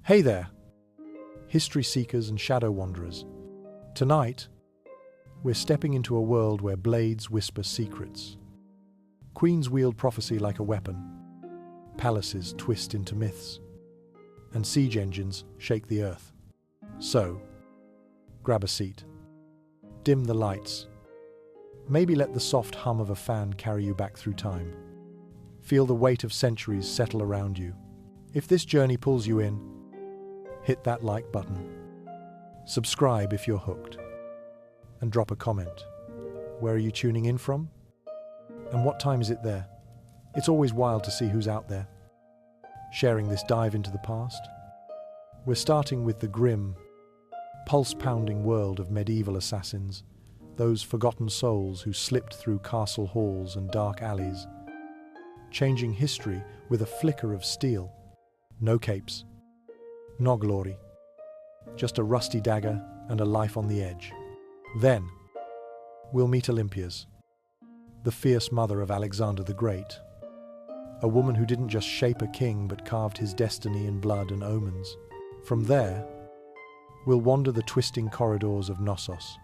Hey there, history seekers and shadow wanderers. Tonight, we're stepping into a world where blades whisper secrets. Queens wield prophecy like a weapon. Palaces twist into myths. And siege engines shake the earth. So, grab a seat. Dim the lights. Maybe let the soft hum of a fan carry you back through time. Feel the weight of centuries settle around you. If this journey pulls you in, hit that like button. Subscribe if you're hooked. And drop a comment. Where are you tuning in from? And what time is it there? It's always wild to see who's out there, sharing this dive into the past. We're starting with the grim, pulse-pounding world of medieval assassins, those forgotten souls who slipped through castle halls and dark alleys, changing history with a flicker of steel. No capes, no glory, just a rusty dagger and a life on the edge. Then, we'll meet Olympias, the fierce mother of Alexander the Great, a woman who didn't just shape a king but carved his destiny in blood and omens. From there, we'll wander the twisting corridors of Knossos,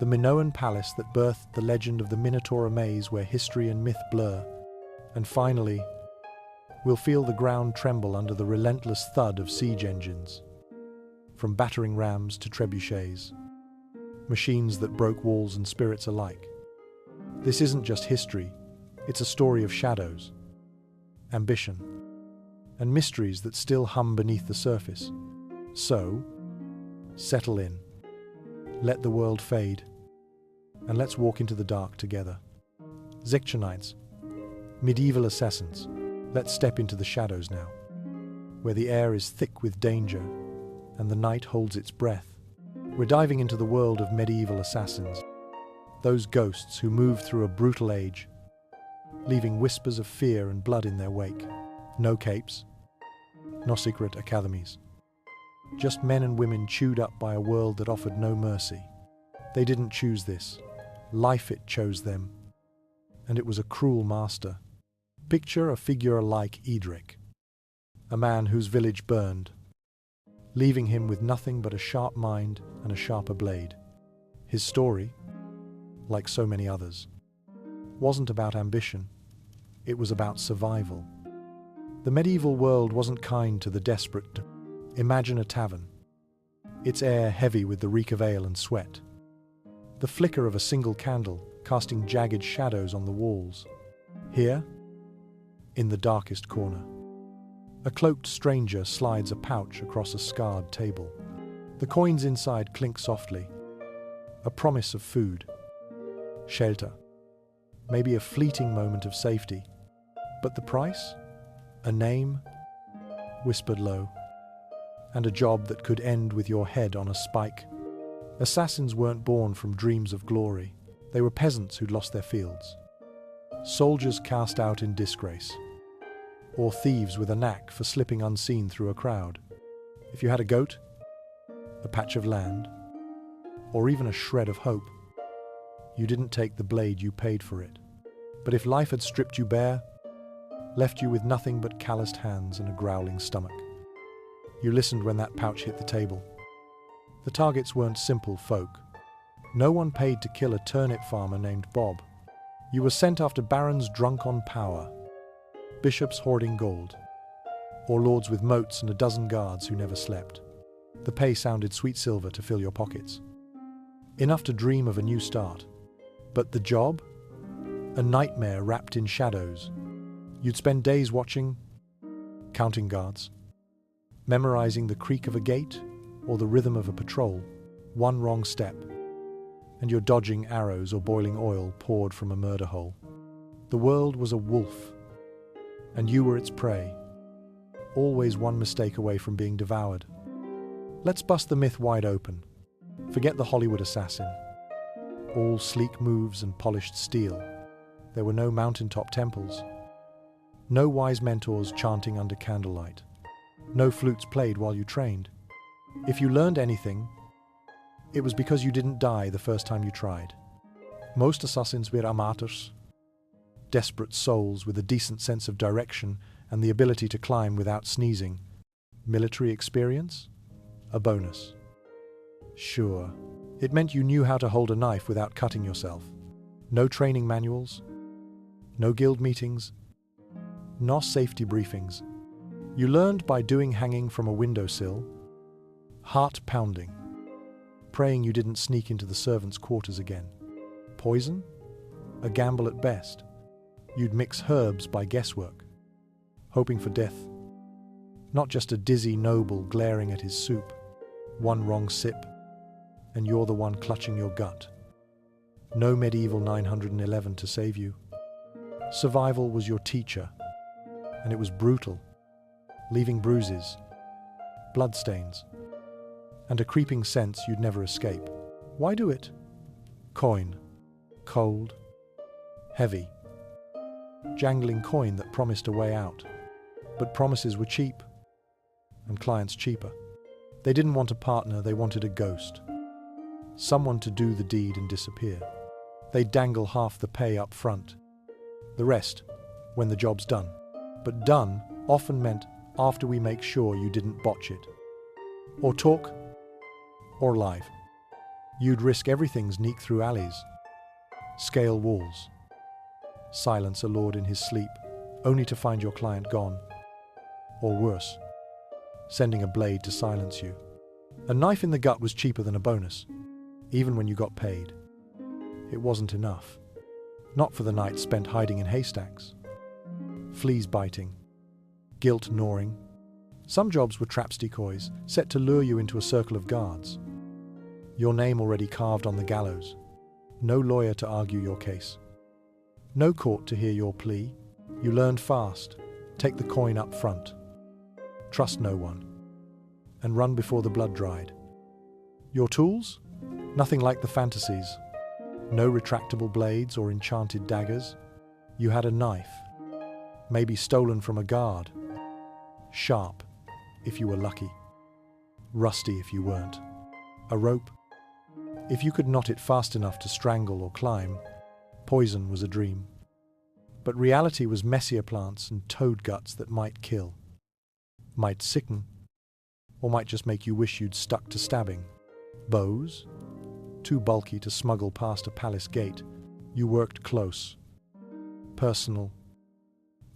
the Minoan palace that birthed the legend of the Minotaur maze where history and myth blur. And finally, we'll feel the ground tremble under the relentless thud of siege engines, from battering rams to trebuchets, machines that broke walls and spirits alike. This isn't just history, it's a story of shadows, ambition, and mysteries that still hum beneath the surface. So, settle in, let the world fade, and let's walk into the dark together. Zekchanites, medieval assassins, let's step into the shadows now, where the air is thick with danger and the night holds its breath. We're diving into the world of medieval assassins, those ghosts who moved through a brutal age, leaving whispers of fear and blood in their wake. No capes, no secret academies. Just men and women chewed up by a world that offered no mercy. They didn't choose this. Life it chose them. And it was a cruel master. Picture a figure like Edric, a man whose village burned, leaving him with nothing but a sharp mind and a sharper blade. His story, like so many others, wasn't about ambition. It was about survival. The medieval world wasn't kind to the desperate. Imagine a tavern, its air heavy with the reek of ale and sweat, the flicker of a single candle casting jagged shadows on the walls. Here, in the darkest corner, a cloaked stranger slides a pouch across a scarred table. The coins inside clink softly, a promise of food, shelter, maybe a fleeting moment of safety. But the price? A name, whispered low, and a job that could end with your head on a spike. Assassins weren't born from dreams of glory. They were peasants who'd lost their fields, soldiers cast out in disgrace, or thieves with a knack for slipping unseen through a crowd. If you had a goat, a patch of land, or even a shred of hope, you didn't take the blade, you paid for it. But if life had stripped you bare, left you with nothing but calloused hands and a growling stomach, you listened when that pouch hit the table. The targets weren't simple folk. No one paid to kill a turnip farmer named Bob. You were sent after barons drunk on power, bishops hoarding gold, or lords with moats and a dozen guards who never slept. The pay sounded sweet silver to fill your pockets, enough to dream of a new start. But the job? A nightmare wrapped in shadows. You'd spend days watching, counting guards, memorizing the creak of a gate or the rhythm of a patrol. One wrong step, and you're dodging arrows or boiling oil poured from a murder hole. The world was a wolf, and you were its prey, always one mistake away from being devoured. Let's bust the myth wide open. Forget the Hollywood assassin. All sleek moves and polished steel. There were no mountaintop temples, no wise mentors chanting under candlelight, no flutes played while you trained. If you learned anything, it was because you didn't die the first time you tried. Most assassins were amateurs, desperate souls with a decent sense of direction and the ability to climb without sneezing. Military experience? A bonus. Sure. It meant you knew how to hold a knife without cutting yourself. No training manuals. No guild meetings. No safety briefings. You learned by doing, hanging from a windowsill, heart pounding, praying you didn't sneak into the servants' quarters again. Poison? A gamble at best. You'd mix herbs by guesswork, hoping for death. Not just a dizzy noble glaring at his soup. One wrong sip, and you're the one clutching your gut. No medieval 911 to save you. Survival was your teacher, and it was brutal, leaving bruises, bloodstains, and a creeping sense you'd never escape. Why do it? Coin. Cold. Heavy. Jangling coin that promised a way out. But promises were cheap, and clients cheaper. They didn't want a partner, they wanted a ghost. Someone to do the deed and disappear. They'd dangle half the pay up front. The rest, when the job's done. But done often meant after we make sure you didn't botch it. Or talk, or live. You'd risk everything, sneak through alleys, scale walls, silence a lord in his sleep, only to find your client gone. Or worse, sending a blade to silence you. A knife in the gut was cheaper than a bonus, even when you got paid. It wasn't enough. Not for the night spent hiding in haystacks, fleas biting, guilt gnawing. Some jobs were traps, decoys, set to lure you into a circle of guards. Your name already carved on the gallows. No lawyer to argue your case. No court to hear your plea. You learned fast. Take the coin up front. Trust no one. And run before the blood dried. Your tools? Nothing like the fantasies. No retractable blades or enchanted daggers. You had a knife. Maybe stolen from a guard. Sharp, if you were lucky. Rusty if you weren't. A rope. If you could knot it fast enough to strangle or climb, poison was a dream. But reality was messier plants and toad guts that might kill. Might sicken, or might just make you wish you'd stuck to stabbing. Bows? Too bulky to smuggle past a palace gate. You worked close. Personal.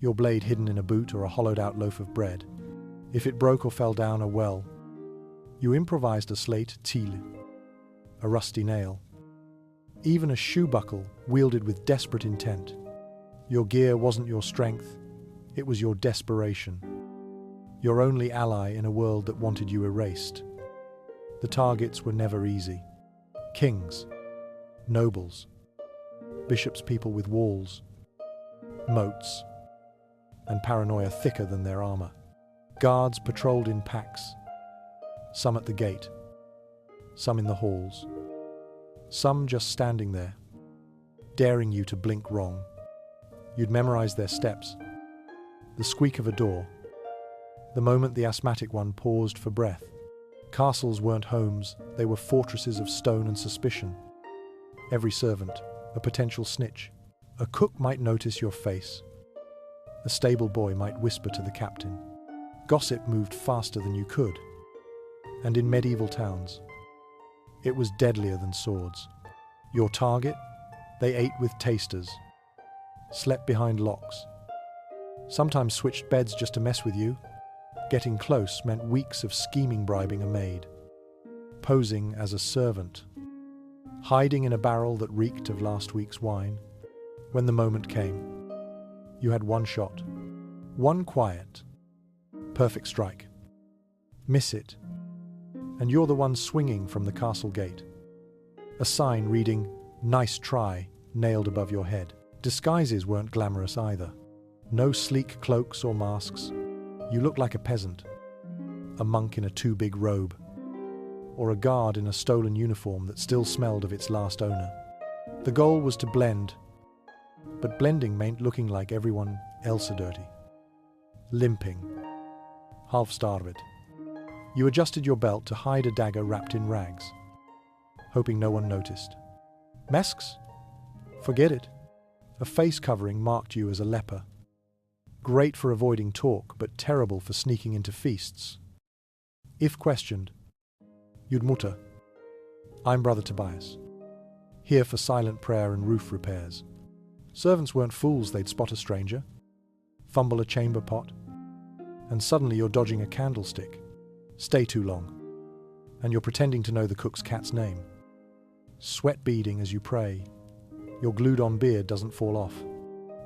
Your blade hidden in a boot or a hollowed-out loaf of bread. If it broke or fell down a well, you improvised a slate tile, a rusty nail. Even a shoe buckle wielded with desperate intent. Your gear wasn't your strength, it was your desperation. Your only ally in a world that wanted you erased. The targets were never easy. Kings, nobles, bishops, people with walls, moats, and paranoia thicker than their armor. Guards patrolled in packs, some at the gate, some in the halls, some just standing there, daring you to blink wrong. You'd memorize their steps, the squeak of a door, the moment the asthmatic one paused for breath. Castles weren't homes, they were fortresses of stone and suspicion. Every servant, a potential snitch. A cook might notice your face. A stable boy might whisper to the captain. Gossip moved faster than you could. And in medieval towns, it was deadlier than swords. Your target? They ate with tasters, slept behind locks, sometimes switched beds just to mess with you. Getting close meant weeks of scheming, bribing a maid, posing as a servant, hiding in a barrel that reeked of last week's wine. When the moment came, you had one shot, one quiet, perfect strike. Miss it, and you're the one swinging from the castle gate. A sign reading, "Nice try," nailed above your head. Disguises weren't glamorous either. No sleek cloaks or masks. You looked like a peasant, a monk in a too big robe, or a guard in a stolen uniform that still smelled of its last owner. The goal was to blend, but blending meant looking like everyone else dirty. Limping, half-starved. You adjusted your belt to hide a dagger wrapped in rags, hoping no one noticed. Masks? Forget it. A face covering marked you as a leper. Great for avoiding talk, but terrible for sneaking into feasts. If questioned, you'd mutter, "I'm Brother Tobias, here for silent prayer and roof repairs." Servants weren't fools, they'd spot a stranger, fumble a chamber pot, and suddenly you're dodging a candlestick. Stay too long, and you're pretending to know the cook's cat's name. Sweat beading as you pray. Your glued-on beard doesn't fall off.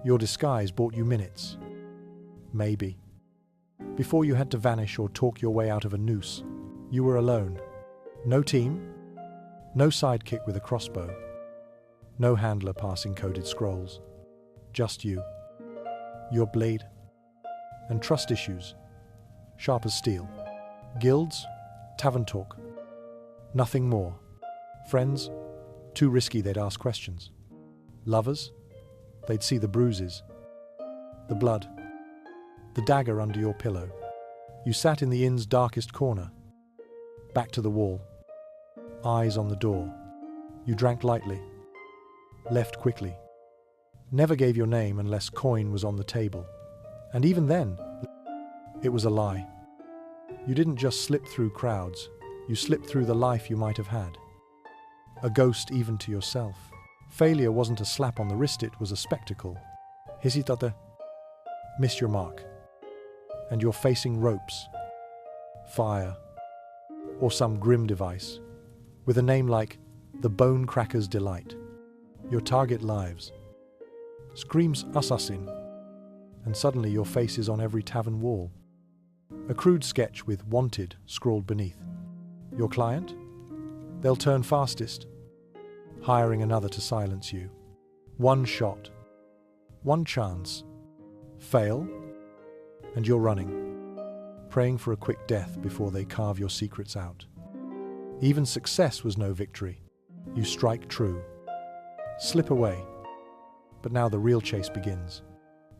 Your disguise bought you minutes. Maybe. Before you had to vanish or talk your way out of a noose, you were alone. No team, no sidekick with a crossbow, no handler passing coded scrolls. Just you, your blade, and trust issues, sharp as steel. Guilds, tavern talk, nothing more. Friends, too risky, they'd ask questions. Lovers, they'd see the bruises, the blood, the dagger under your pillow. You sat in the inn's darkest corner, back to the wall, eyes on the door. You drank lightly, left quickly, never gave your name unless coin was on the table. And even then, it was a lie. You didn't just slip through crowds, you slipped through the life you might have had. A ghost even to yourself. Failure wasn't a slap on the wrist, it was a spectacle. Hesitate, miss your mark, and you're facing ropes, fire, or some grim device, with a name like the Bone Cracker's Delight. Your target lives. Screams assassin, and suddenly your face is on every tavern wall. A crude sketch with "Wanted" scrawled beneath. Your client? They'll turn fastest, hiring another to silence you. One shot, one chance. Fail, and you're running, praying for a quick death before they carve your secrets out. Even success was no victory. You strike true, slip away, but now the real chase begins.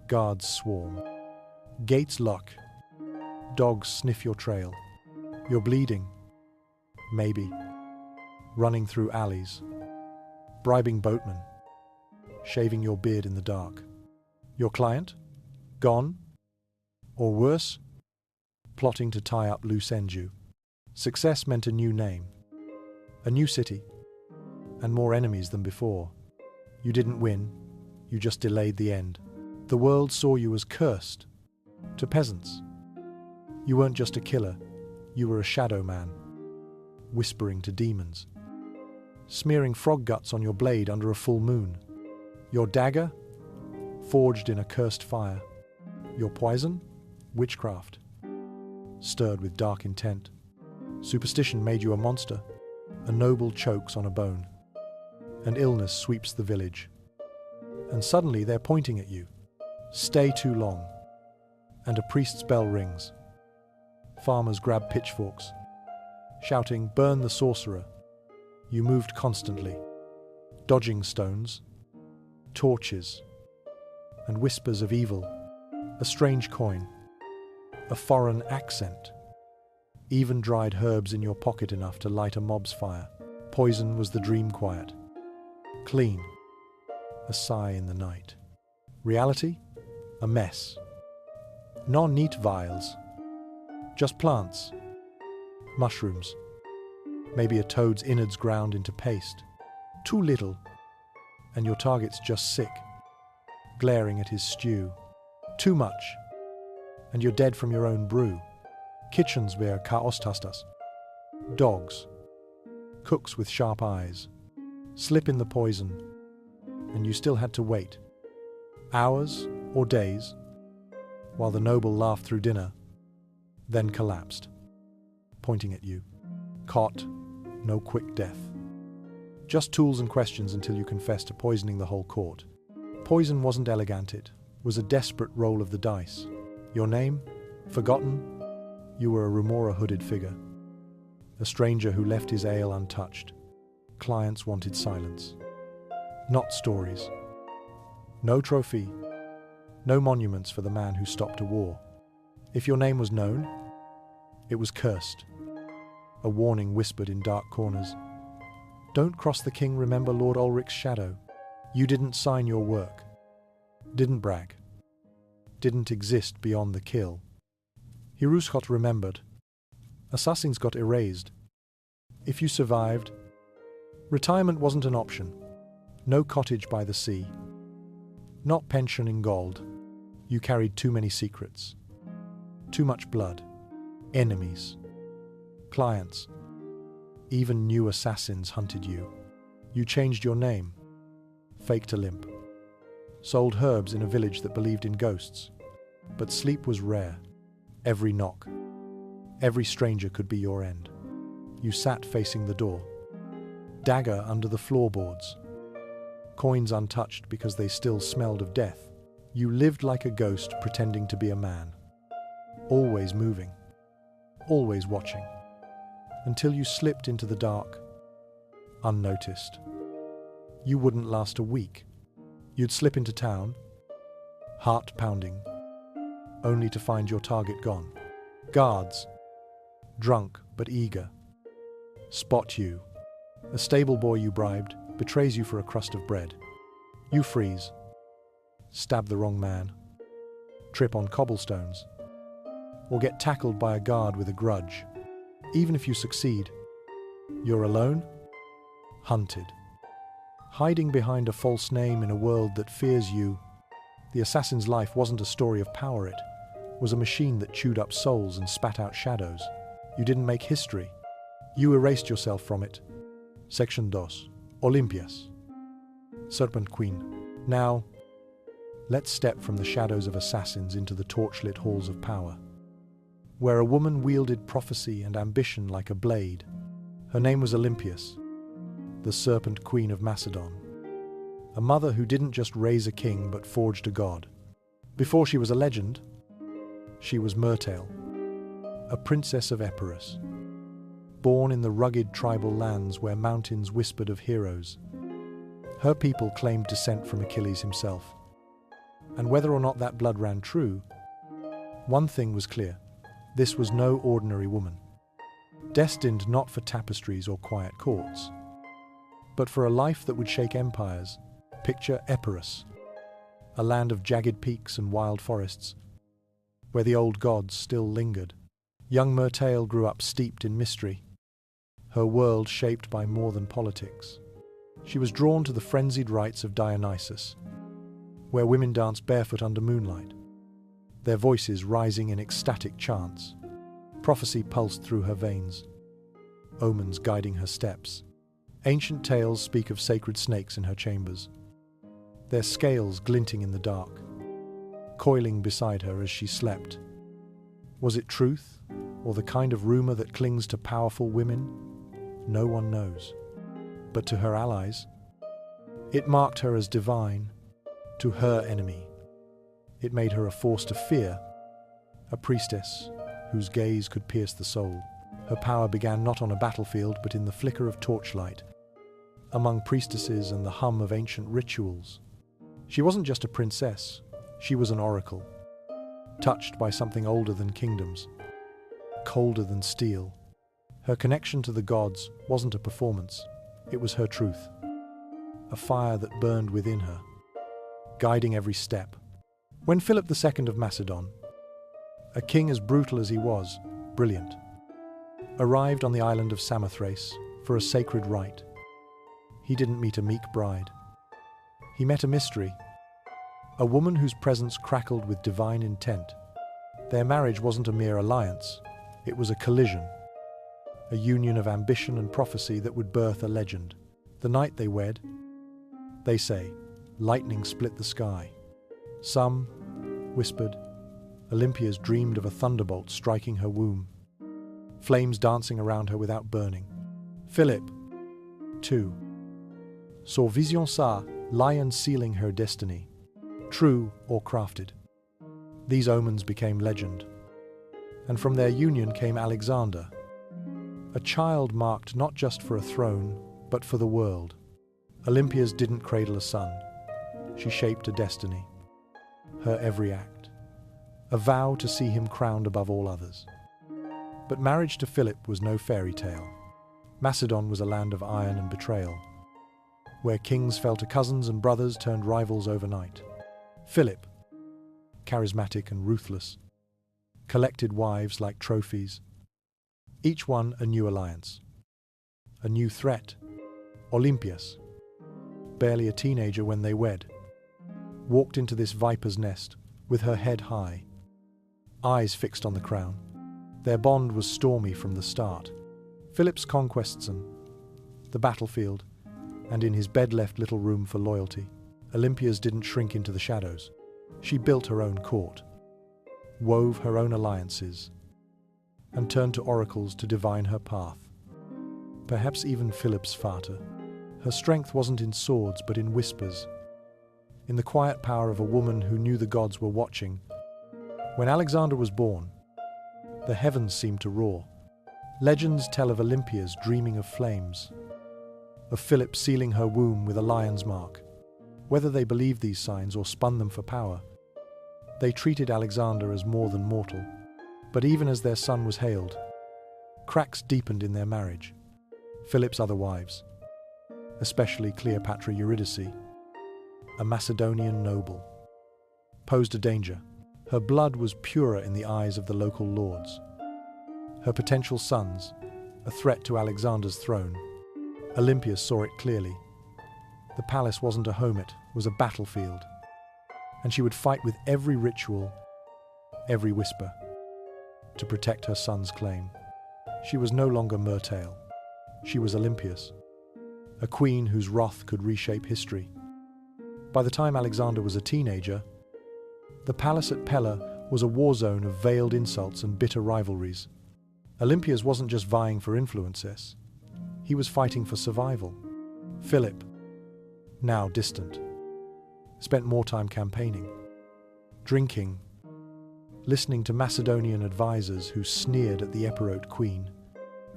Guards swarm, gates lock, dogs sniff your trail. You're bleeding, maybe, running through alleys, bribing boatmen, shaving your beard in the dark. Your client? Gone? Or worse, plotting to tie up loose ends you. Success meant a new name, a new city, and more enemies than before. You didn't win, you just delayed the end. The world saw you as cursed, to peasants. You weren't just a killer, you were a shadow man, whispering to demons, smearing frog guts on your blade under a full moon. Your dagger? Forged in a cursed fire. Your poison? Witchcraft, stirred with dark intent. Superstition made you a monster. A noble chokes on a bone. An illness sweeps the village. And suddenly they're pointing at you. Stay too long. And a priest's bell rings. Farmers grab pitchforks, shouting, "Burn the sorcerer." You moved constantly, dodging stones, torches, and whispers of evil. A strange coin, a foreign accent, even dried herbs in your pocket enough to light a mob's fire. Poison was the dream quiet. Clean, a sigh in the night. Reality? A mess. No neat vials, just plants, mushrooms, maybe a toad's innards ground into paste. Too little, and your target's just sick, glaring at his stew. Too much, and you're dead from your own brew. Kitchens where chaos tastas. Dogs, cooks with sharp eyes, slip in the poison, and you still had to wait. Hours or days, while the noble laughed through dinner, then collapsed, pointing at you. Caught, no quick death. Just tools and questions until you confessed to poisoning the whole court. Poison wasn't elegant, it was a desperate roll of the dice. Your name? Forgotten? You were a remora-hooded figure. A stranger who left his ale untouched. Clients wanted silence. Not stories. No trophy. No monuments for the man who stopped a war. If your name was known, it was cursed. A warning whispered in dark corners. Don't cross the king, remember Lord Ulrich's shadow. You didn't sign your work. Didn't brag. Didn't exist beyond the kill. Hiruskot remembered. Assassins got erased. If you survived, retirement wasn't an option. No cottage by the sea. Not pension in gold. You carried too many secrets. Too much blood. Enemies. Clients. Even new assassins hunted you. You changed your name. Faked a limp. Sold herbs in a village that believed in ghosts. But sleep was rare. Every knock. Every stranger could be your end. You sat facing the door. Dagger under the floorboards. Coins untouched because they still smelled of death. You lived like a ghost pretending to be a man. Always moving. Always watching. Until you slipped into the dark. Unnoticed. You wouldn't last a week. You'd slip into town. Heart pounding. Only to find your target gone. Guards. Drunk but eager. Spot you. A stable boy you bribed betrays you for a crust of bread. You freeze. Stab the wrong man. Trip on cobblestones. Or get tackled by a guard with a grudge. Even if you succeed, you're alone, hunted. Hiding behind a false name in a world that fears you. The assassin's life wasn't a story of power, it was a machine that chewed up souls and spat out shadows. You didn't make history. You erased yourself from it. Section 2. Olympias. Serpent Queen. Now, let's step from the shadows of assassins into the torchlit halls of power, where a woman wielded prophecy and ambition like a blade. Her name was Olympias, the Serpent Queen of Macedon. A mother who didn't just raise a king but forged a god. Before she was a legend, she was Myrtale, a princess of Epirus, born in the rugged tribal lands where mountains whispered of heroes. Her people claimed descent from Achilles himself. And whether or not that blood ran true, one thing was clear. This was no ordinary woman, destined not for tapestries or quiet courts, but for a life that would shake empires. Picture Epirus, a land of jagged peaks and wild forests, where the old gods still lingered. Young Myrtale grew up steeped in mystery, her world shaped by more than politics. She was drawn to the frenzied rites of Dionysus, where women danced barefoot under moonlight, their voices rising in ecstatic chants. Prophecy pulsed through her veins, omens guiding her steps. Ancient tales speak of sacred snakes in her chambers, their scales glinting in the dark, coiling beside her as she slept. Was it truth, or the kind of rumor that clings to powerful women? No one knows. But to her allies, it marked her as divine. To her enemy, it made her a force to fear, a priestess whose gaze could pierce the soul. Her power began not on a battlefield but in the flicker of torchlight, among priestesses and the hum of ancient rituals. She wasn't just a princess, she was an oracle, touched by something older than kingdoms, colder than steel. Her connection to the gods wasn't a performance, it was her truth, a fire that burned within her, guiding every step. When Philip II of Macedon, a king as brutal as he was brilliant, arrived on the island of Samothrace for a sacred rite, he didn't meet a meek bride. He met a mystery, a woman whose presence crackled with divine intent. Their marriage wasn't a mere alliance, it was a collision, a union of ambition and prophecy that would birth a legend. The night they wed, they say, lightning split the sky. Some whispered, Olympias dreamed of a thunderbolt striking her womb, flames dancing around her without burning. Philip, too, saw vision ça, lion sealing her destiny, true or crafted. These omens became legend, and from their union came Alexander, a child marked not just for a throne, but for the world. Olympias didn't cradle a son, she shaped a destiny, her every act, a vow to see him crowned above all others. But marriage to Philip was no fairy tale. Macedon was a land of iron and betrayal, where kings fell to cousins and brothers turned rivals overnight. Philip, charismatic and ruthless, collected wives like trophies. each one a new alliance. A new threat. Olympias, barely a teenager when they wed, walked into this viper's nest with her head high, eyes fixed on the crown. Their bond was stormy from the start. Philip's conquests on the battlefield, and in his bed left little room for loyalty. Olympias didn't shrink into the shadows. She built her own court, wove her own alliances, and turned to oracles to divine her path. Perhaps even Philip's Vater. Her strength wasn't in swords but in whispers, in the quiet power of a woman who knew the gods were watching. When Alexander was born, the heavens seemed to roar. Legends tell of Olympias dreaming of flames, of Philip sealing her womb with a lion's mark. Whether they believed these signs or spun them for power, they treated Alexander as more than mortal. But even as their son was hailed, cracks deepened in their marriage. Philip's other wives, especially Cleopatra Eurydice, a Macedonian noble, posed a danger. Her blood was purer in the eyes of the local lords. Her potential sons, a threat to Alexander's throne. Olympias saw it clearly. The palace wasn't a home, it was a battlefield. And she would fight with every ritual, every whisper, to protect her son's claim. She was no longer Myrtale. She was Olympias, a queen whose wrath could reshape history. By the time Alexander was a teenager, the palace at Pella was a war zone of veiled insults and bitter rivalries. Olympias wasn't just vying for influences. He was fighting for survival. Philip, now distant, spent more time campaigning, drinking, listening to Macedonian advisors who sneered at the Epirot queen.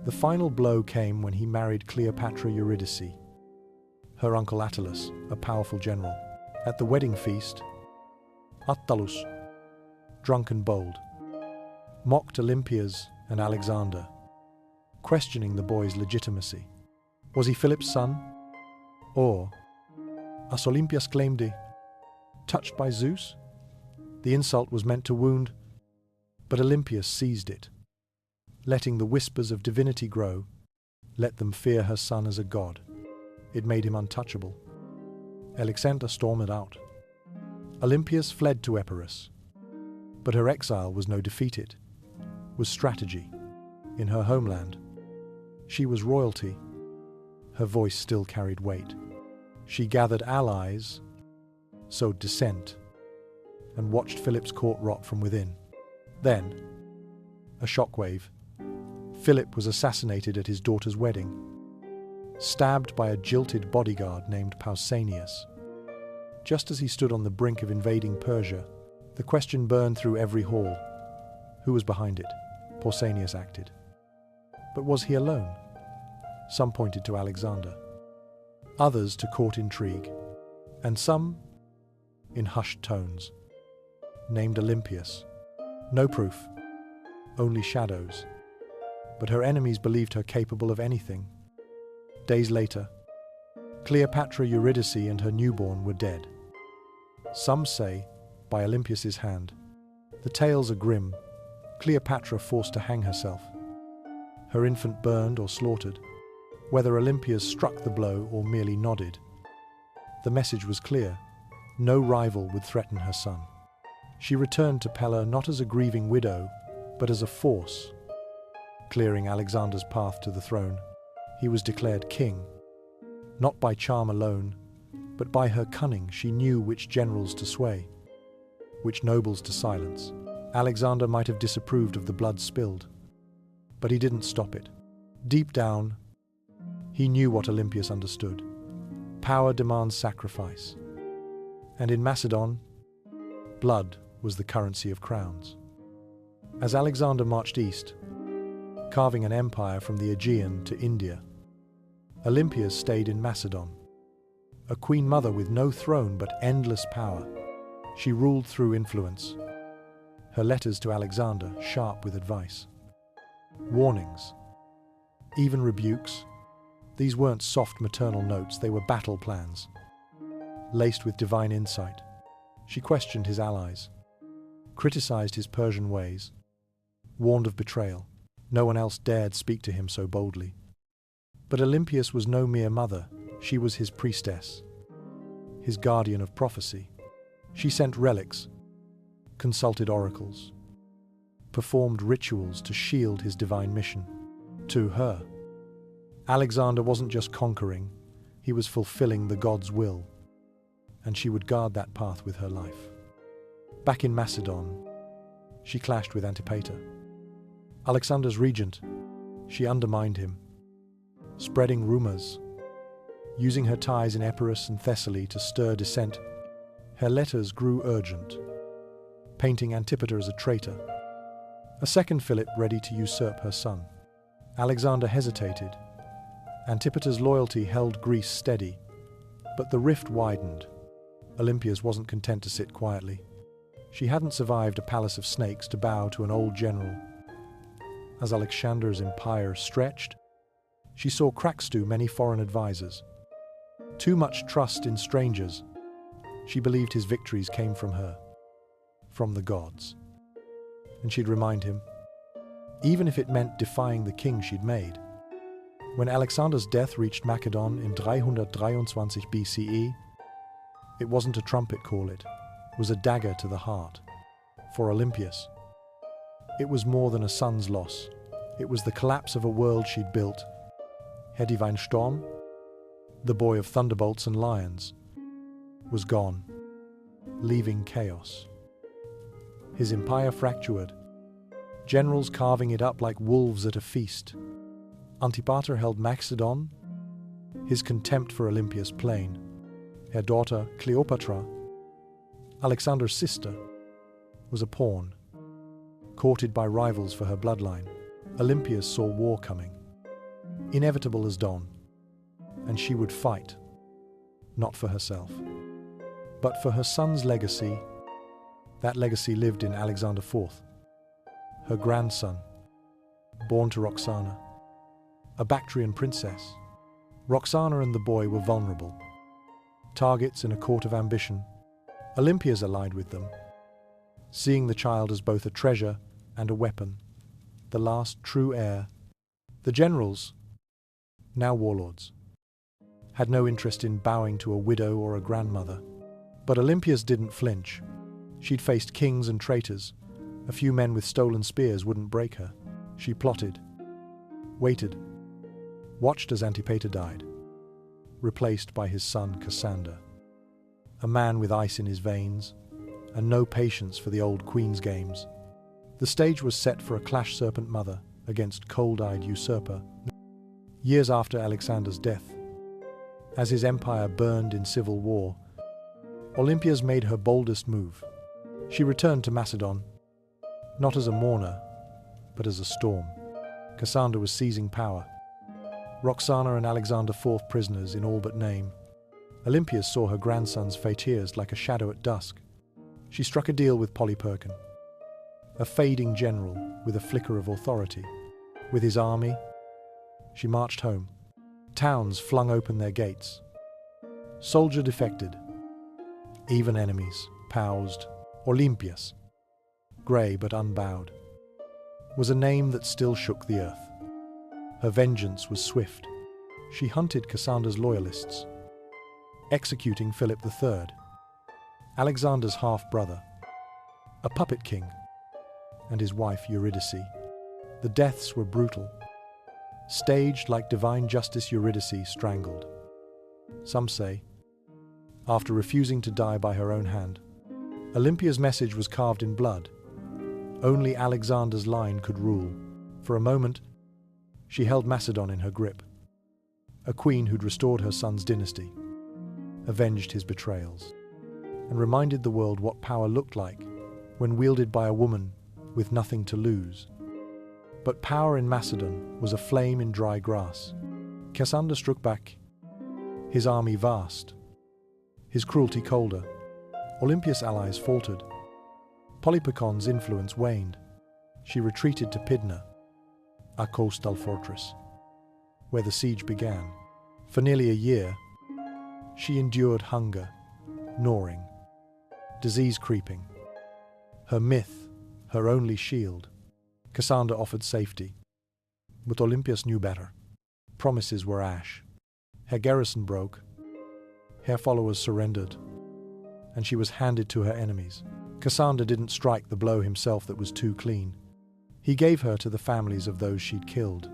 The final blow came when he married Cleopatra Eurydice, her uncle Attalus, a powerful general. At the wedding feast, Attalus, drunk and bold, mocked Olympias and Alexander, questioning the boy's legitimacy. Was he Philip's son? Or, as Olympias claimed, touched by Zeus? The insult was meant to wound, but Olympias seized it. Letting the whispers of divinity grow, let them fear her son as a god. It made him untouchable. Alexander stormed out. Olympias fled to Epirus, but her exile was no defeat, it was strategy. In her homeland, she was royalty. Her voice still carried weight. She gathered allies, sowed dissent, and watched Philip's court rot from within. Then, a shockwave. Philip was assassinated at his daughter's wedding, stabbed by a jilted bodyguard named Pausanias. Just as he stood on the brink of invading Persia, the question burned through every hall. Who was behind it? Pausanias acted. But was he alone? Some pointed to Alexander, others to court intrigue, and some, in hushed tones, named Olympias. No proof, only shadows. But her enemies believed her capable of anything. Days later, Cleopatra Eurydice and her newborn were dead. Some say, by Olympias's hand. The tales are grim. Cleopatra forced to hang herself. Her infant burned or slaughtered. Whether Olympias struck the blow or merely nodded, the message was clear. No rival would threaten her son. She returned to Pella not as a grieving widow, but as a force, clearing Alexander's path to the throne. He was declared king, not by charm alone, but by her cunning. She knew which generals to sway, which nobles to silence. Alexander might have disapproved of the blood spilled, but he didn't stop it. Deep down, he knew what Olympias understood. Power demands sacrifice. And in Macedon, blood was the currency of crowns. As Alexander marched east, carving an empire from the Aegean to India, Olympias stayed in Macedon, a queen mother with no throne but endless power. She ruled through influence. Her letters to Alexander sharp with advice, warnings, even rebukes. These weren't soft maternal notes, they were battle plans, laced with divine insight. She questioned his allies, criticized his Persian ways, warned of betrayal. No one else dared speak to him so boldly. But Olympias was no mere mother, she was his priestess, his guardian of prophecy. She sent relics, consulted oracles, performed rituals to shield his divine mission. To her, Alexander wasn't just conquering, he was fulfilling the god's will, and she would guard that path with her life. Back in Macedon, she clashed with Antipater. Alexander's regent, she undermined him, spreading rumors, using her ties in Epirus and Thessaly to stir dissent. Her letters grew urgent, painting Antipater as a traitor, a second Philip ready to usurp her son. Alexander hesitated. Antipater's loyalty held Greece steady, but the rift widened. Olympias wasn't content to sit quietly. She hadn't survived a palace of snakes to bow to an old general. As Alexander's empire stretched, she saw cracks to many foreign advisors. Too much trust in strangers. She believed his victories came from her, from the gods. And she'd remind him, even if it meant defying the king she'd made. When Alexander's death reached Macedon in 323 BCE, it wasn't a trumpet call, it was a dagger to the heart. For Olympias, it was more than a son's loss. It was the collapse of a world she'd built. Herr Divine Sturm, the boy of thunderbolts and lions, was gone, leaving chaos. His empire fractured, generals carving it up like wolves at a feast. Antipater held Macedon, his contempt for Olympias plain. Her daughter, Cleopatra, Alexander's sister, was a pawn, courted by rivals for her bloodline. Olympias saw war coming, inevitable as dawn, and she would fight, not for herself, but for her son's legacy. That legacy lived in Alexander IV, her grandson, born to Roxana, a Bactrian princess. Roxana and the boy were vulnerable, targets in a court of ambition. Olympias allied with them, seeing the child as both a treasure and a weapon, the last true heir. The generals, now warlords, had no interest in bowing to a widow or a grandmother. But Olympias didn't flinch. She'd faced kings and traitors. A few men with stolen spears wouldn't break her. She plotted, waited, watched as Antipater died, replaced by his son Cassander, a man with ice in his veins and no patience for the old queen's games. The stage was set for a clash serpent mother against cold-eyed usurper. Years after Alexander's death, as his empire burned in civil war, Olympias made her boldest move. She returned to Macedon, not as a mourner, but as a storm. Cassander was seizing power. Roxana and Alexander IV prisoners in all but name. Olympias saw her grandson's fatears like a shadow at dusk. She struck a deal with Polyperchon, a fading general with a flicker of authority. With his army, she marched home. Towns flung open their gates. Soldier defected. Even enemies paused. Olympias, grey but unbowed, was a name that still shook the earth. Her vengeance was swift. She hunted Cassander's loyalists, executing Philip III, Alexander's half-brother, a puppet king, and his wife Eurydice. The deaths were brutal. Staged like divine justice, Eurydice strangled. Some say, after refusing to die by her own hand. Olympia's message was carved in blood. Only Alexander's line could rule. For a moment, she held Macedon in her grip. A queen who'd restored her son's dynasty, avenged his betrayals, and reminded the world what power looked like when wielded by a woman with nothing to lose. But power in Macedon was a flame in dry grass. Cassander struck back, his army vast, his cruelty colder. Olympias' allies faltered. Polyperchon's influence waned. She retreated to Pydna, a coastal fortress, where the siege began. For nearly a year, she endured hunger, gnawing, disease creeping. Her myth, her only shield, Cassander offered safety. But Olympias knew better. Promises were ash. Her garrison broke. Her followers surrendered. And she was handed to her enemies. Cassander didn't strike the blow himself that was too clean. He gave her to the families of those she'd killed,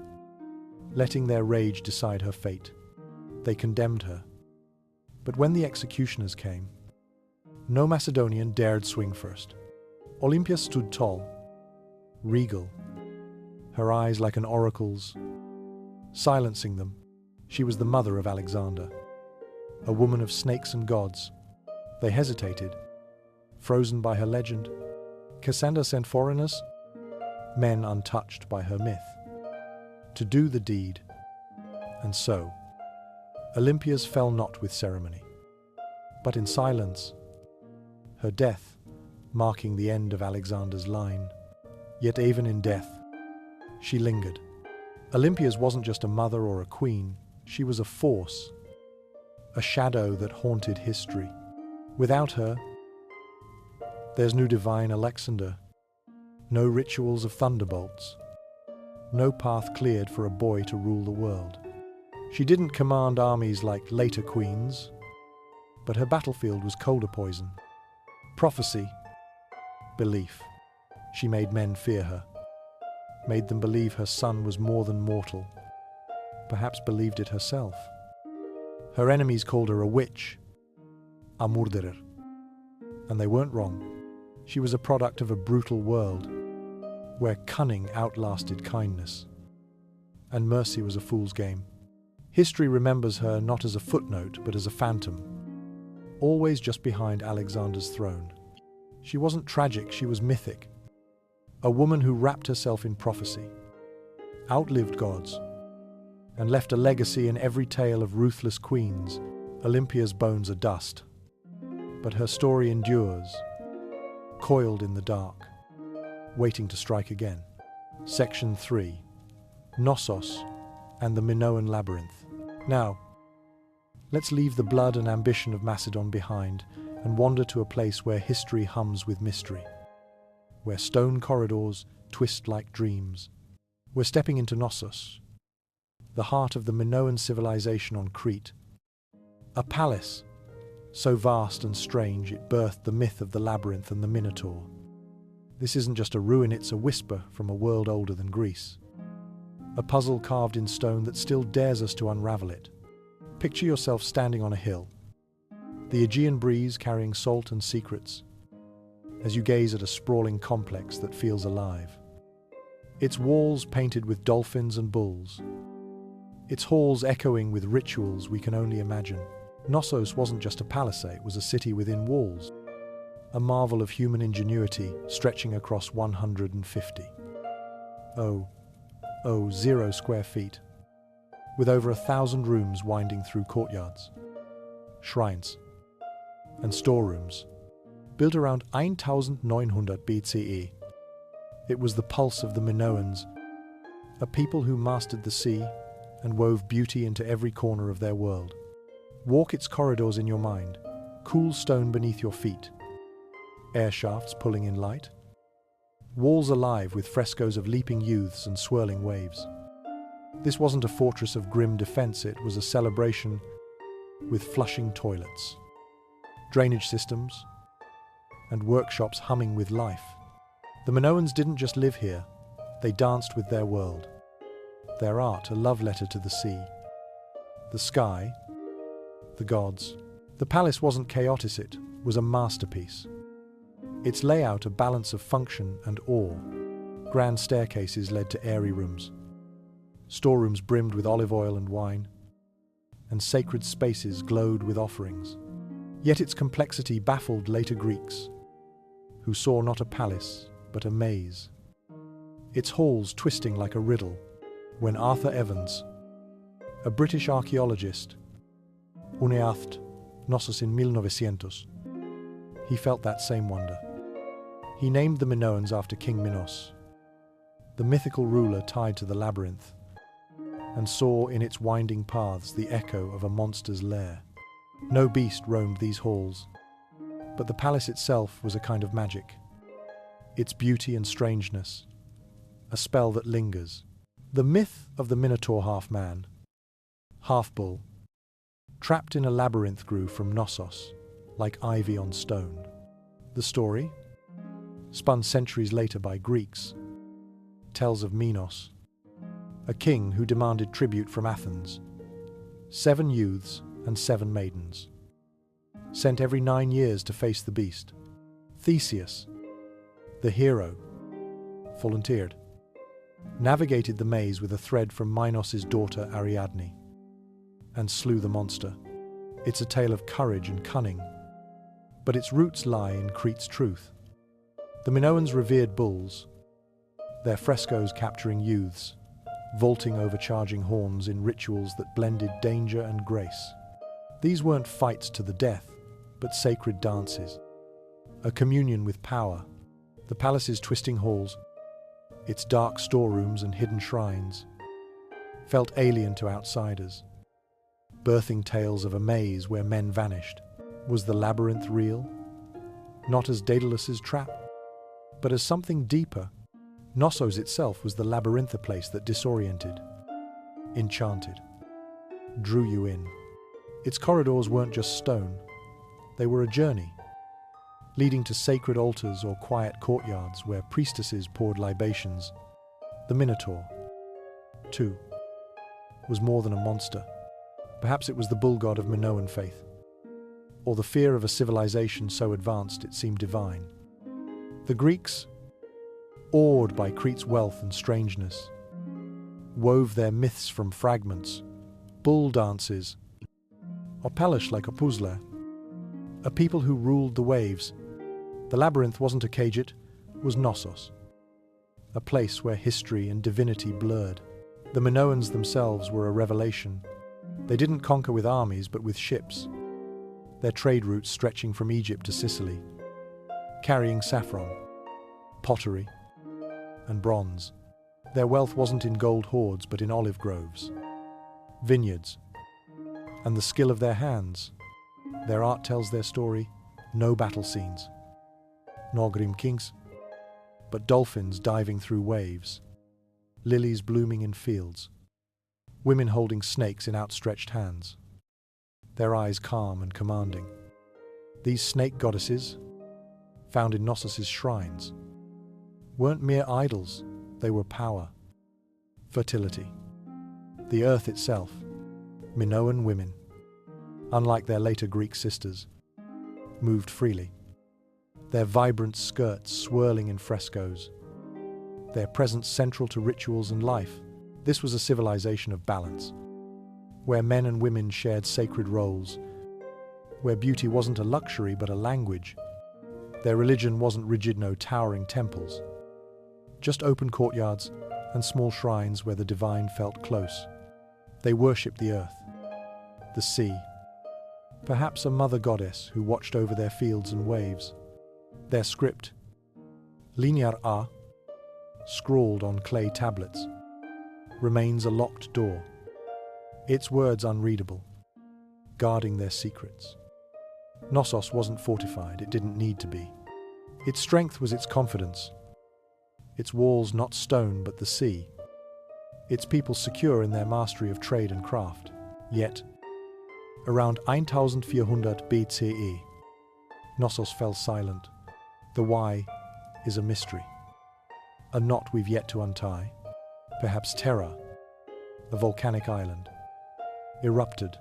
letting their rage decide her fate. They condemned her. But when the executioners came, no Macedonian dared swing first. Olympia stood tall, regal, her eyes like an oracle's, silencing them. She was the mother of Alexander, a woman of snakes and gods. They hesitated, frozen by her legend. Cassander sent foreigners, men untouched by her myth, to do the deed. And so, Olympias fell not with ceremony, but in silence, her death marking the end of Alexander's line. Yet even in death, she lingered. Olympias wasn't just a mother or a queen, she was a force, a shadow that haunted history. Without her, there's no divine Alexander, no rituals of thunderbolts, no path cleared for a boy to rule the world. She didn't command armies like later queens, but her battlefield was colder poison. Prophecy, belief. She made men fear her, made them believe her son was more than mortal, perhaps believed it herself. Her enemies called her a witch, a murderer, and they weren't wrong. She was a product of a brutal world, where cunning outlasted kindness, and mercy was a fool's game. History remembers her not as a footnote, but as a phantom, always just behind Alexander's throne. She wasn't tragic, she was mythic. A woman who wrapped herself in prophecy, outlived gods, and left a legacy in every tale of ruthless queens. Olympia's bones are dust, but her story endures, coiled in the dark, waiting to strike again. Section 3. Knossos and the Minoan Labyrinth. Now, let's leave the blood and ambition of Macedon behind and wander to a place where history hums with mystery, where stone corridors twist like dreams. We're stepping into Knossos, the heart of the Minoan civilization on Crete. A palace, so vast and strange it birthed the myth of the Labyrinth and the Minotaur. This isn't just a ruin, it's a whisper from a world older than Greece. A puzzle carved in stone that still dares us to unravel it. Picture yourself standing on a hill, the Aegean breeze carrying salt and secrets, as you gaze at a sprawling complex that feels alive. Its walls painted with dolphins and bulls, its halls echoing with rituals we can only imagine. Knossos wasn't just a palace, it was a city within walls, a marvel of human ingenuity stretching across 150. 0 square feet, with over 1,000 rooms winding through courtyards, shrines, and storerooms. Built around 1900 BCE, it was the pulse of the Minoans, a people who mastered the sea and wove beauty into every corner of their world. Walk its corridors in your mind, cool stone beneath your feet, air shafts pulling in light, walls alive with frescoes of leaping youths and swirling waves. This wasn't a fortress of grim defense, it was a celebration with flushing toilets, drainage systems, and workshops humming with life. The Minoans didn't just live here, they danced with their world. Their art, a love letter to the sea, the sky, the gods. The palace wasn't chaotic, it was a masterpiece. Its layout a balance of function and awe. Grand staircases led to airy rooms, storerooms brimmed with olive oil and wine, and sacred spaces glowed with offerings. Yet its complexity baffled later Greeks, who saw not a palace, but a maze. Its halls twisting like a riddle, when Arthur Evans, a British archaeologist, unearthed Knossos in 1900, he felt that same wonder. He named the Minoans after King Minos, the mythical ruler tied to the labyrinth, and saw in its winding paths the echo of a monster's lair. No beast roamed these halls, but the palace itself was a kind of magic. Its beauty and strangeness, a spell that lingers. The myth of the Minotaur half-man, half-bull, trapped in a labyrinth grew from Knossos, like ivy on stone. The story, spun centuries later by Greeks, tells of Minos, a king who demanded tribute from Athens, 7 youths and 7 maidens, sent every 9 years to face the beast. Theseus, the hero, volunteered, navigated the maze with a thread from Minos' daughter Ariadne, and slew the monster. It's a tale of courage and cunning, but its roots lie in Crete's truth. The Minoans revered bulls, their frescoes capturing youths, vaulting over charging horns in rituals that blended danger and grace. These weren't fights to the death, but sacred dances, a communion with power. The palace's twisting halls, its dark storerooms and hidden shrines, felt alien to outsiders, birthing tales of a maze where men vanished. Was the labyrinth real? Not as Daedalus's trap, but as something deeper. Knossos itself was the labyrintha place that disoriented, enchanted, drew you in. Its corridors weren't just stone, they were a journey, leading to sacred altars or quiet courtyards where priestesses poured libations. The Minotaur, too, was more than a monster. Perhaps it was the bull god of Minoan faith, or the fear of a civilization so advanced it seemed divine. The Greeks, awed by Crete's wealth and strangeness, wove their myths from fragments, bull dances, or palace like a puzzle, a people who ruled the waves. The labyrinth wasn't a cage, it was Knossos, a place where history and divinity blurred. The Minoans themselves were a revelation. They didn't conquer with armies, but with ships, their trade routes stretching from Egypt to Sicily, carrying saffron, pottery, and bronze. Their wealth wasn't in gold hoards, but in olive groves, vineyards, and the skill of their hands. Their art tells their story. No battle scenes, nor grim kings, but dolphins diving through waves, lilies blooming in fields, women holding snakes in outstretched hands, their eyes calm and commanding. These snake goddesses, found in Knossos' shrines, weren't mere idols, they were power, fertility. The earth itself, Minoan women, unlike their later Greek sisters, moved freely, their vibrant skirts swirling in frescoes, their presence central to rituals and life. This was a civilization of balance, where men and women shared sacred roles, where beauty wasn't a luxury but a language. Their religion wasn't rigid, no towering temples, just open courtyards and small shrines where the divine felt close. They worshipped the earth, the sea, perhaps a mother goddess who watched over their fields and waves. Their script, linear A, scrawled on clay tablets, remains a locked door, its words unreadable, guarding their secrets. Knossos wasn't fortified, it didn't need to be. Its strength was its confidence, its walls not stone but the sea, its people secure in their mastery of trade and craft. Yet, around 1400 BCE, Knossos fell silent. The why is a mystery, a knot we've yet to untie. Perhaps Terra, a volcanic island, erupted,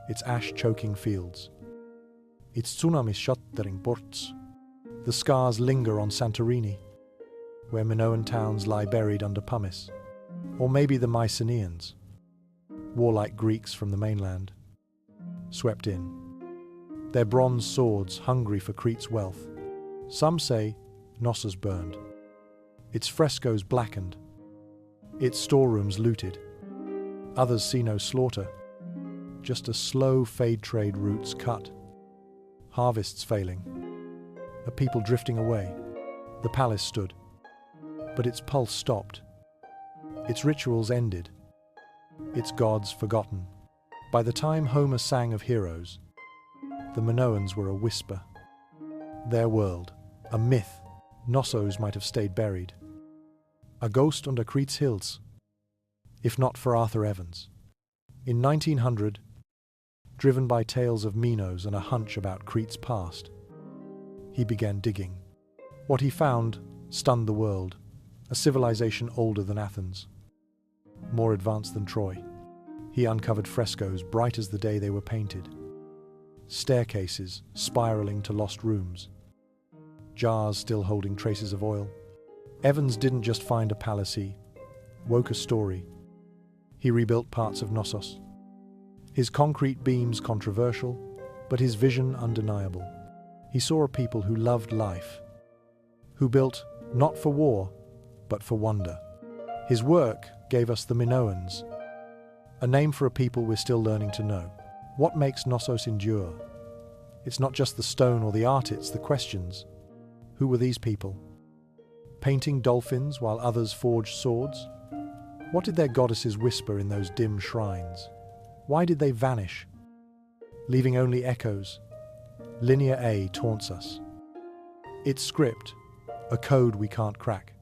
its ash choking fields, its tsunamis shattering ports. The scars linger on Santorini, where Minoan towns lie buried under pumice. Or maybe the Mycenaeans, warlike Greeks from the mainland, swept in, their bronze swords hungry for Crete's wealth. Some say Knossos burned, its frescoes blackened, its storerooms looted. Others see no slaughter, just a slow fade trade routes cut, harvests failing, a people drifting away. The palace stood, but its pulse stopped, its rituals ended, its gods forgotten. By the time Homer sang of heroes, the Minoans were a whisper. Their world, a myth. Knossos might have stayed buried, a ghost under Crete's hills, if not for Arthur Evans. In 1900, driven by tales of Minos and a hunch about Crete's past, he began digging. What he found stunned the world, a civilization older than Athens, more advanced than Troy. He uncovered frescoes bright as the day they were painted, staircases spiraling to lost rooms, jars still holding traces of oil. Evans didn't just find a palace, he woke a story. He rebuilt parts of Knossos. His concrete beams controversial, but his vision undeniable. He saw a people who loved life, who built not for war, but for wonder. His work gave us the Minoans, a name for a people we're still learning to know. What makes Knossos endure? It's not just the stone or the art, it's the questions. Who were these people? Painting dolphins while others forged swords? What did their goddesses whisper in those dim shrines? Why did they vanish, leaving only echoes? Linear A taunts us. Its script, a code we can't crack.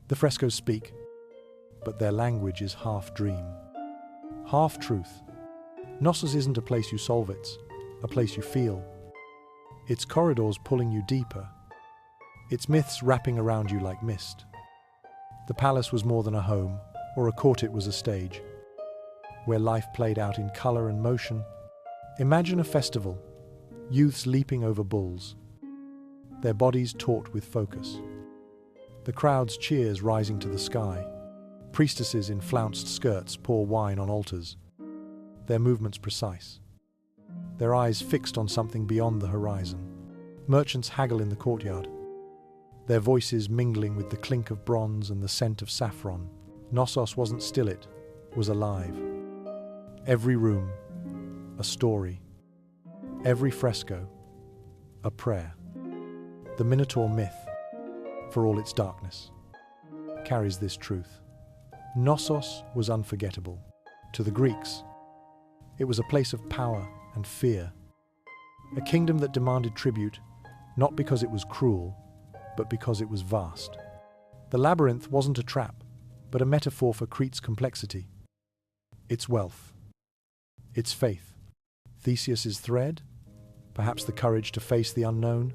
The frescoes speak, but their language is half dream, half truth. Knossos isn't a place you solve, it's a place you feel. Its corridors pulling you deeper, its myths wrapping around you like mist. The palace was more than a home, or a court, it was a stage, where life played out in color and motion. Imagine a festival, youths leaping over bulls, their bodies taut with focus. The crowd's cheers rising to the sky. Priestesses in flounced skirts pour wine on altars, their movements precise, their eyes fixed on something beyond the horizon. Merchants haggle in the courtyard, their voices mingling with the clink of bronze and the scent of saffron. Knossos wasn't still, it was alive. Every room, a story. Every fresco, a prayer. The Minotaur myth, for all its darkness, carries this truth. Knossos was unforgettable. To the Greeks, it was a place of power and fear, a kingdom that demanded tribute, not because it was cruel, but because it was vast. The labyrinth wasn't a trap, but a metaphor for Crete's complexity, its wealth, its faith. Theseus's thread, perhaps the courage to face the unknown,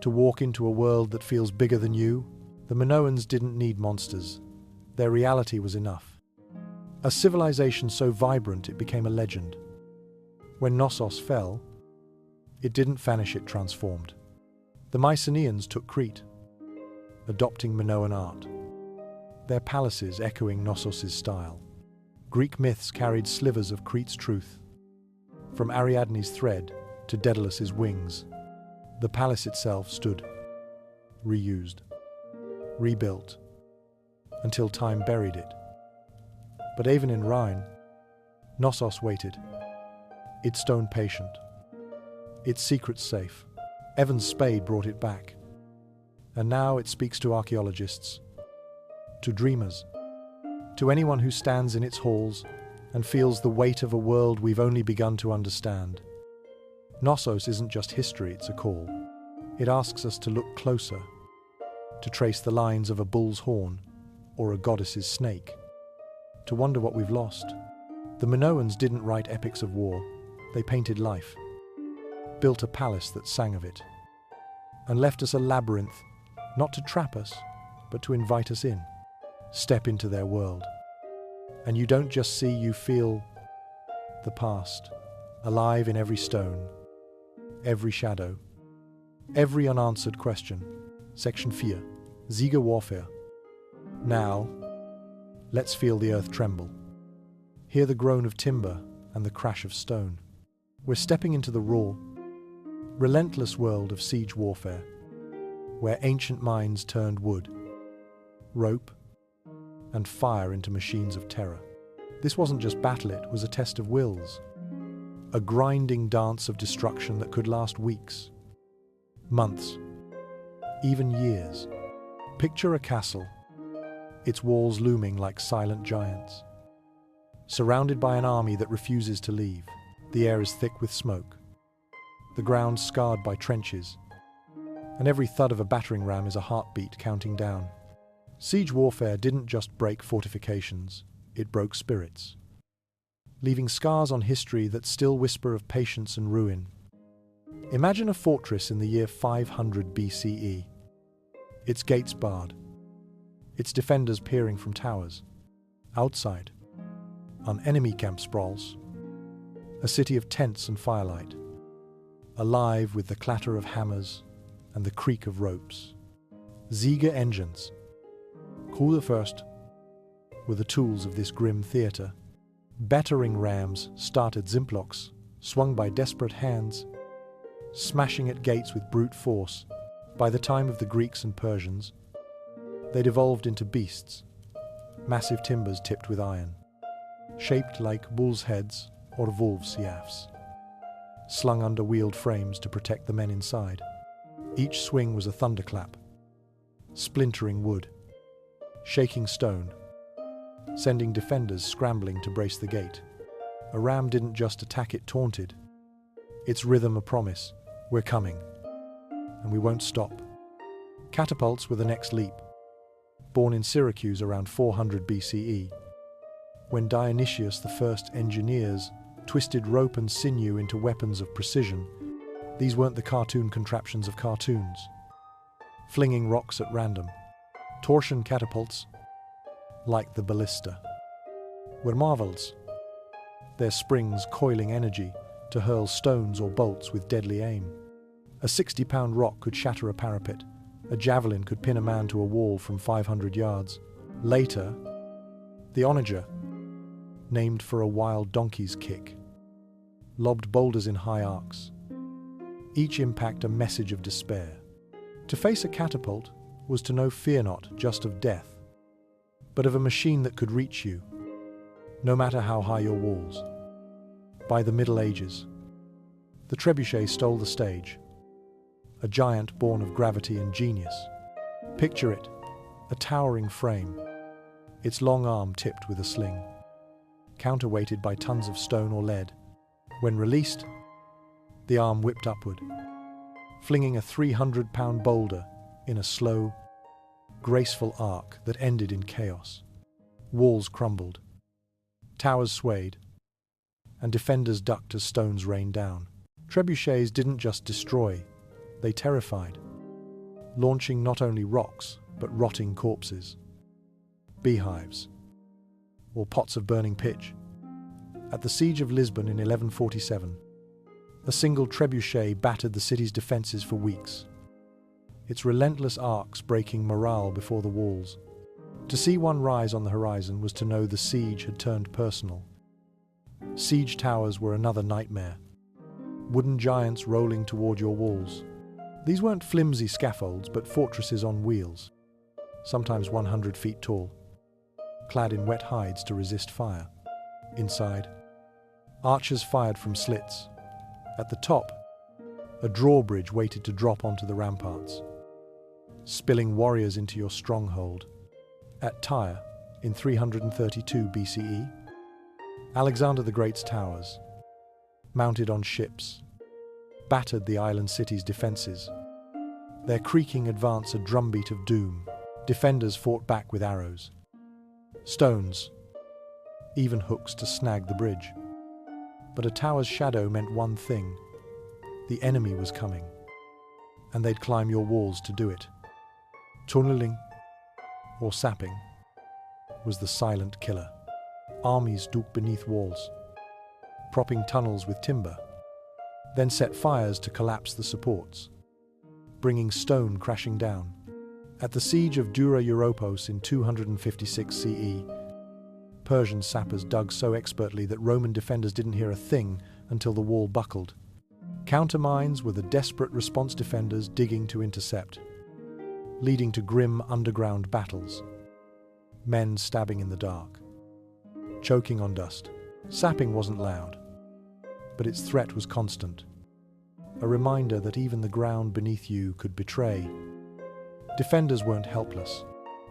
to walk into a world that feels bigger than you. The Minoans didn't need monsters. Their reality was enough. A civilization so vibrant it became a legend. When Knossos fell, it didn't vanish, it transformed. The Mycenaeans took Crete, adopting Minoan art, their palaces echoing Knossos' style. Greek myths carried slivers of Crete's truth, from Ariadne's thread to Daedalus's wings. The palace itself stood, reused, rebuilt, until time buried it. But even in Rhine, Knossos waited, its stone patient, its secrets safe. Evans' spade brought it back, and now it speaks to archaeologists, to dreamers, to anyone who stands in its halls and feels the weight of a world we've only begun to understand. Knossos isn't just history, it's a call. It asks us to look closer, to trace the lines of a bull's horn or a goddess's snake, to wonder what we've lost. The Minoans didn't write epics of war, they painted life, built a palace that sang of it, and left us a labyrinth, not to trap us, but to invite us in. Step into their world, and you don't just see, you feel the past, alive in every stone, every shadow, every unanswered question. Section 4. Sieger Warfare. Now, let's feel the earth tremble. Hear the groan of timber and the crash of stone. We're stepping into the raw, relentless world of siege warfare, where ancient minds turned wood, rope, and fire into machines of terror. This wasn't just battle, it was a test of wills, a grinding dance of destruction that could last weeks, months, even years. Picture a castle, its walls looming like silent giants, surrounded by an army that refuses to leave. The air is thick with smoke, the ground scarred by trenches, and every thud of a battering ram is a heartbeat counting down. Siege warfare didn't just break fortifications, it broke spirits, leaving scars on history that still whisper of patience and ruin. Imagine a fortress in the year 500 BCE. Its gates barred, its defenders peering from towers. Outside, an enemy camp sprawls, a city of tents and firelight, alive with the clatter of hammers and the creak of ropes. Sieger engines, who the first, were the tools of this grim theatre. Battering rams started zimplocks, swung by desperate hands, smashing at gates with brute force. By the time of the Greeks and Persians, they'd evolved into beasts, massive timbers tipped with iron, shaped like bulls' heads or wolves' yafs, slung under wheeled frames to protect the men inside. Each swing was a thunderclap, splintering wood, shaking stone, sending defenders scrambling to brace the gate. A ram didn't just attack, it taunted, its rhythm a promise: we're coming, and we won't stop. Catapults were the next leap. Born in Syracuse around 400 BCE, when Dionysius I engineers twisted rope and sinew into weapons of precision, these weren't the cartoon contraptions of cartoons. Flinging rocks at random, torsion catapults, like the ballista, were marvels, their springs coiling energy to hurl stones or bolts with deadly aim. A 60-pound rock could shatter a parapet. A javelin could pin a man to a wall from 500 yards. Later, the onager, named for a wild donkey's kick, lobbed boulders in high arcs, each impact a message of despair. To face a catapult was to know fear not just of death, but of a machine that could reach you, no matter how high your walls. By the Middle Ages, the trebuchet stole the stage, a giant born of gravity and genius. Picture it, a towering frame, its long arm tipped with a sling, counterweighted by tons of stone or lead. When released, the arm whipped upward, flinging a 300-pound boulder in a slow, graceful arc that ended in chaos. Walls crumbled, towers swayed, and defenders ducked as stones rained down. Trebuchets didn't just destroy, they terrified, launching not only rocks, but rotting corpses, beehives, or pots of burning pitch. At the siege of Lisbon in 1147, a single trebuchet battered the city's defenses for weeks, its relentless arcs breaking morale before the walls. To see one rise on the horizon was to know the siege had turned personal. Siege towers were another nightmare, wooden giants rolling toward your walls. These weren't flimsy scaffolds, but fortresses on wheels, sometimes 100 feet tall, clad in wet hides to resist fire. Inside, archers fired from slits. At the top, a drawbridge waited to drop onto the ramparts, spilling warriors into your stronghold. At Tyre, in 332 BCE, Alexander the Great's towers, mounted on ships, battered the island city's defenses. Their creaking advance a drumbeat of doom. Defenders fought back with arrows, stones, even hooks to snag the bridge. But a tower's shadow meant one thing: the enemy was coming, and they'd climb your walls to do it. Tunneling, or sapping, was the silent killer. Armies dug beneath walls, propping tunnels with timber, then set fires to collapse the supports, bringing stone crashing down. At the siege of Dura Europos in 256 CE, Persian sappers dug so expertly that Roman defenders didn't hear a thing until the wall buckled. Countermines were the desperate response defenders digging to intercept, leading to grim underground battles. Men stabbing in the dark, choking on dust. Sapping wasn't loud, but its threat was constant, a reminder that even the ground beneath you could betray. Defenders weren't helpless.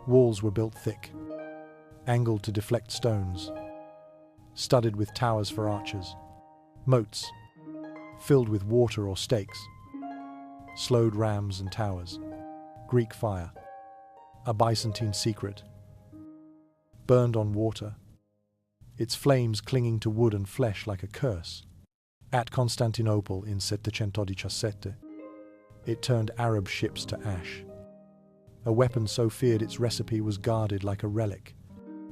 Walls were built thick, angled to deflect stones, studded with towers for archers. Moats, filled with water or stakes, slowed rams and towers. Greek fire, a Byzantine secret, burned on water, its flames clinging to wood and flesh like a curse. At Constantinople in 717, it turned Arab ships to ash. A weapon so feared its recipe was guarded like a relic.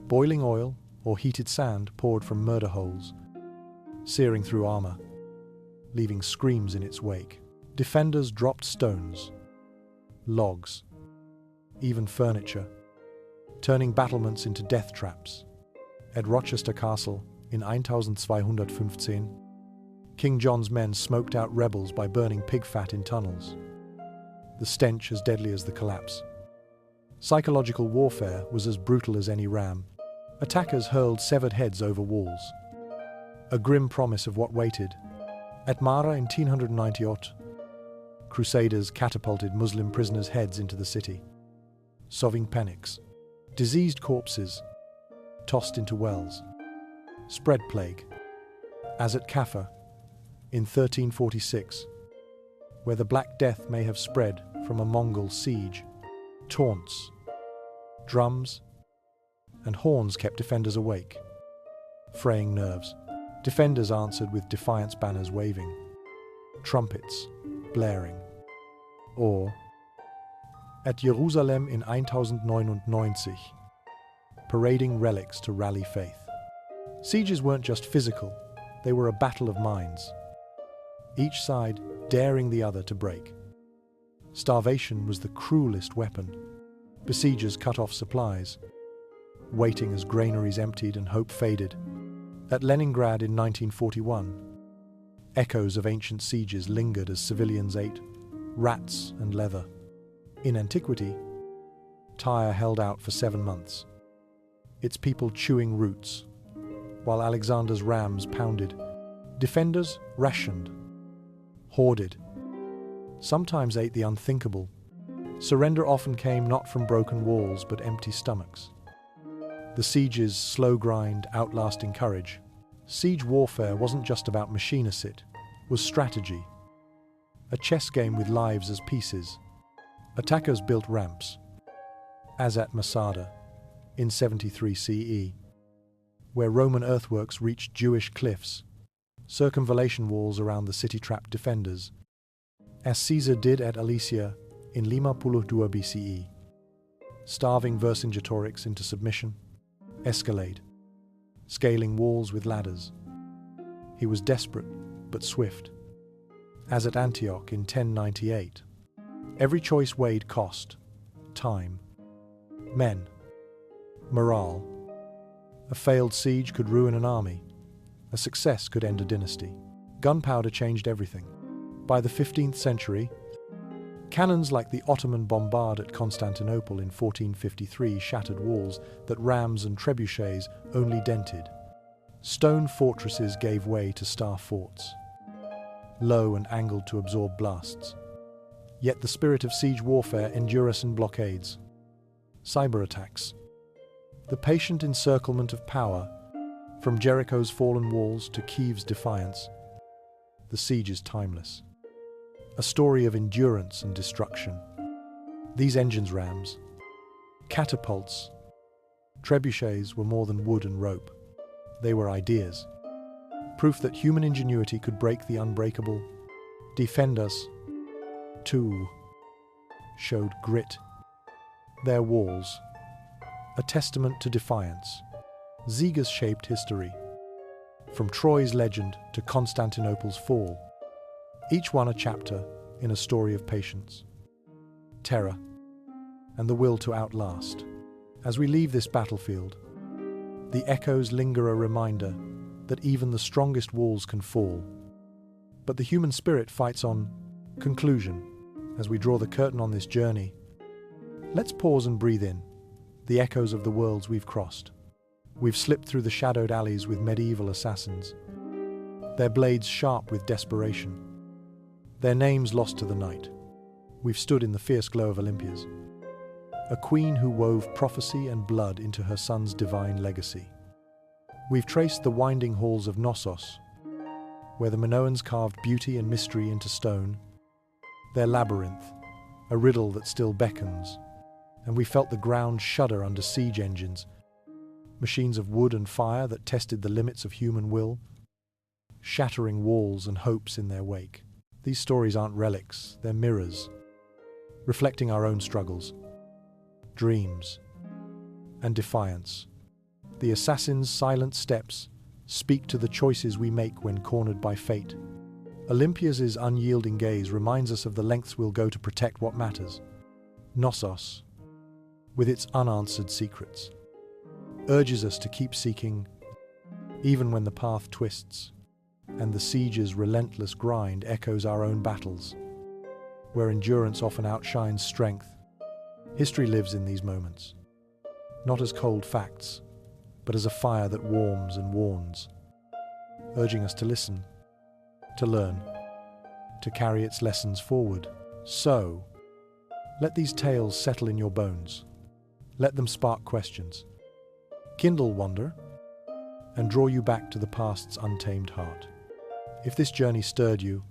Boiling oil or heated sand poured from murder holes, searing through armor, leaving screams in its wake. Defenders dropped stones, logs, even furniture, turning battlements into death traps. At Rochester Castle in 1215, King John's men smoked out rebels by burning pig fat in tunnels, the stench as deadly as the collapse. Psychological warfare was as brutal as any ram. Attackers hurled severed heads over walls, a grim promise of what waited. At Mara in 1098, Crusaders catapulted Muslim prisoners' heads into the city, sowing panics. Diseased corpses tossed into wells. Spread plague. As at Kaffa in 1346, where the Black Death may have spread from a Mongol siege, taunts, drums, and horns kept defenders awake, fraying nerves. Defenders answered with defiance banners waving, trumpets blaring. Or, at Jerusalem in 1099, parading relics to rally faith. Sieges weren't just physical, they were a battle of minds, each side daring the other to break. Starvation was the cruelest weapon. Besiegers cut off supplies, waiting as granaries emptied and hope faded. At Leningrad in 1941, echoes of ancient sieges lingered as civilians ate rats and leather. In antiquity, Tyre held out for 7 months, its people chewing roots, while Alexander's rams pounded. Defenders rationed, hoarded, sometimes ate the unthinkable. Surrender often came not from broken walls but empty stomachs. The siege's slow grind outlasting courage. Siege warfare wasn't just about machinacid, it was strategy. A chess game with lives as pieces. Attackers built ramps, as at Masada in 73 CE, where Roman earthworks reached Jewish cliffs, circumvallation walls around the city trapped defenders, as Caesar did at Alesia in 52 BCE, starving Vercingetorix into submission. Escalade, scaling walls with ladders. He was desperate but swift. As at Antioch in 1098, every choice weighed cost, time, men, morale. A failed siege could ruin an army. A success could end a dynasty. Gunpowder changed everything. By the 15th century, cannons like the Ottoman bombard at Constantinople in 1453 shattered walls that rams and trebuchets only dented. Stone fortresses gave way to star forts, low and angled to absorb blasts. Yet the spirit of siege warfare endures in blockades, cyber attacks, the patient encirclement of power, from Jericho's fallen walls to Kiev's defiance. The siege is timeless. A story of endurance and destruction. These engines rams, catapults, trebuchets were more than wood and rope. They were ideas. Proof that human ingenuity could break the unbreakable. Defend us, too, showed grit. Their walls, a testament to defiance. Siegers shaped history, from Troy's legend to Constantinople's fall. Each one a chapter in a story of patience, terror, and the will to outlast. As we leave this battlefield, the echoes linger, a reminder that even the strongest walls can fall. But the human spirit fights on. Conclusion. As we draw the curtain on this journey, let's pause and breathe in the echoes of the worlds we've crossed. We've slipped through the shadowed alleys with medieval assassins, their blades sharp with desperation, their names lost to the night. We've stood in the fierce glow of Olympias, a queen who wove prophecy and blood into her son's divine legacy. We've traced the winding halls of Knossos, where the Minoans carved beauty and mystery into stone, their labyrinth, a riddle that still beckons, and we felt the ground shudder under siege engines, machines of wood and fire that tested the limits of human will, shattering walls and hopes in their wake. These stories aren't relics, they're mirrors, reflecting our own struggles, dreams, and defiance. The assassin's silent steps speak to the choices we make when cornered by fate. Olympias' unyielding gaze reminds us of the lengths we'll go to protect what matters. Knossos, with its unanswered secrets, urges us to keep seeking, even when the path twists, and the siege's relentless grind echoes our own battles, where endurance often outshines strength. History lives in these moments, not as cold facts, but as a fire that warms and warns, urging us to listen, to learn, to carry its lessons forward. So, let these tales settle in your bones. Let them spark questions, kindle wonder, and draw you back to the past's untamed heart. If this journey stirred you,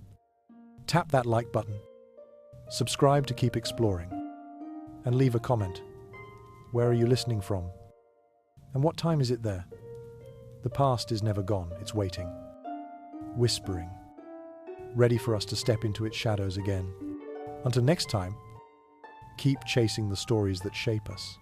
tap that like button, subscribe to keep exploring, and leave a comment. Where are you listening from? And what time is it there? The past is never gone, it's waiting, whispering, ready for us to step into its shadows again. Until next time, keep chasing the stories that shape us.